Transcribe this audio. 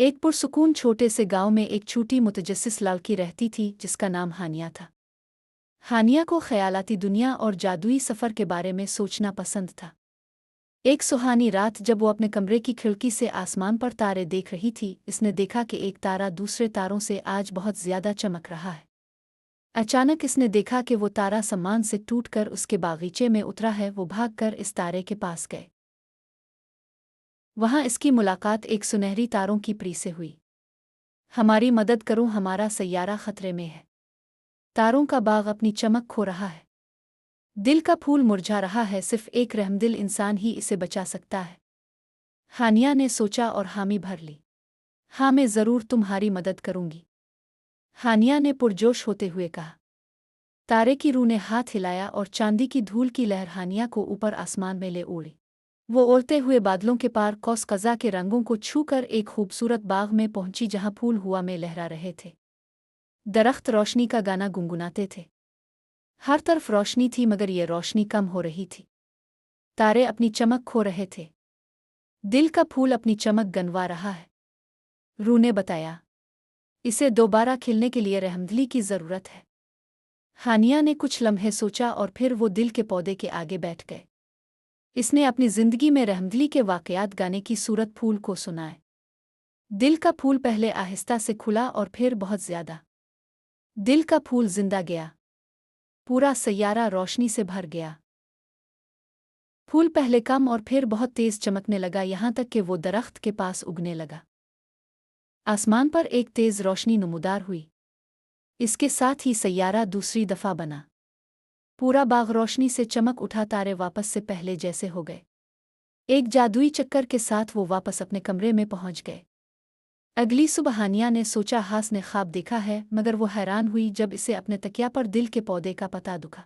एक पुरसुकून छोटे से गांव में एक छोटी मुतजस्सिस लड़की रहती थी जिसका नाम हानिया था। हानिया को ख़यालाती दुनिया और जादुई सफ़र के बारे में सोचना पसंद था। एक सुहानी रात जब वो अपने कमरे की खिड़की से आसमान पर तारे देख रही थी, इसने देखा कि एक तारा दूसरे तारों से आज बहुत ज़्यादा चमक रहा है। अचानक इसने देखा कि वो तारा सम्मान से टूटकर उसके बागीचे में उतरा है। वो भागकर इस तारे के पास गए। वहाँ इसकी मुलाकात एक सुनहरी तारों की परी से हुई। हमारी मदद करो, हमारा सैयारा खतरे में है। तारों का बाग अपनी चमक खो रहा है। दिल का फूल मुरझा रहा है, सिर्फ एक रहमदिल इंसान ही इसे बचा सकता है। हानिया ने सोचा और हामी भर ली। हाँ, मैं ज़रूर तुम्हारी मदद करूंगी, हानिया ने पुरजोश होते हुए कहा। तारे की रूह ने हाथ हिलाया और चांदी की धूल की लहर हानिया को ऊपर आसमान में ले उड़ी। वो उड़ते हुए बादलों के पार कौस कज़ा के रंगों को छूकर एक खूबसूरत बाग में पहुंची जहां फूल हुआ में लहरा रहे थे। दरख्त रोशनी का गाना गुनगुनाते थे। हर तरफ रोशनी थी, मगर ये रोशनी कम हो रही थी। तारे अपनी चमक खो रहे थे। दिल का फूल अपनी चमक गनवा रहा है। रूह ने बताया, इसे दोबारा खिलने के लिए रहमदिली की ज़रूरत है। हानिया ने कुछ लम्हे सोचा और फिर वो दिल के पौधे के आगे बैठ गए। इसने अपनी ज़िंदगी में रहमदिली के वाक़यात गाने की सूरत फूल को सुनाए। दिल का फूल पहले आहिस्ता से खुला और फिर बहुत ज़्यादा। दिल का फूल जिंदा गया। पूरा सैयारा रोशनी से भर गया। फूल पहले कम और फिर बहुत तेज चमकने लगा, यहाँ तक कि वो दरख्त के पास उगने लगा। आसमान पर एक तेज रोशनी नमूदार हुई। इसके साथ ही सैयारा दूसरी दफ़ा बना। पूरा बाग रोशनी से चमक उठा। तारे वापस से पहले जैसे हो गए। एक जादुई चक्कर के साथ वो वापस अपने कमरे में पहुंच गए। अगली सुबह हानिया ने सोचा हास ने ख्वाब देखा है, मगर वो हैरान हुई जब इसे अपने तकिया पर दिल के पौधे का पता दुखा।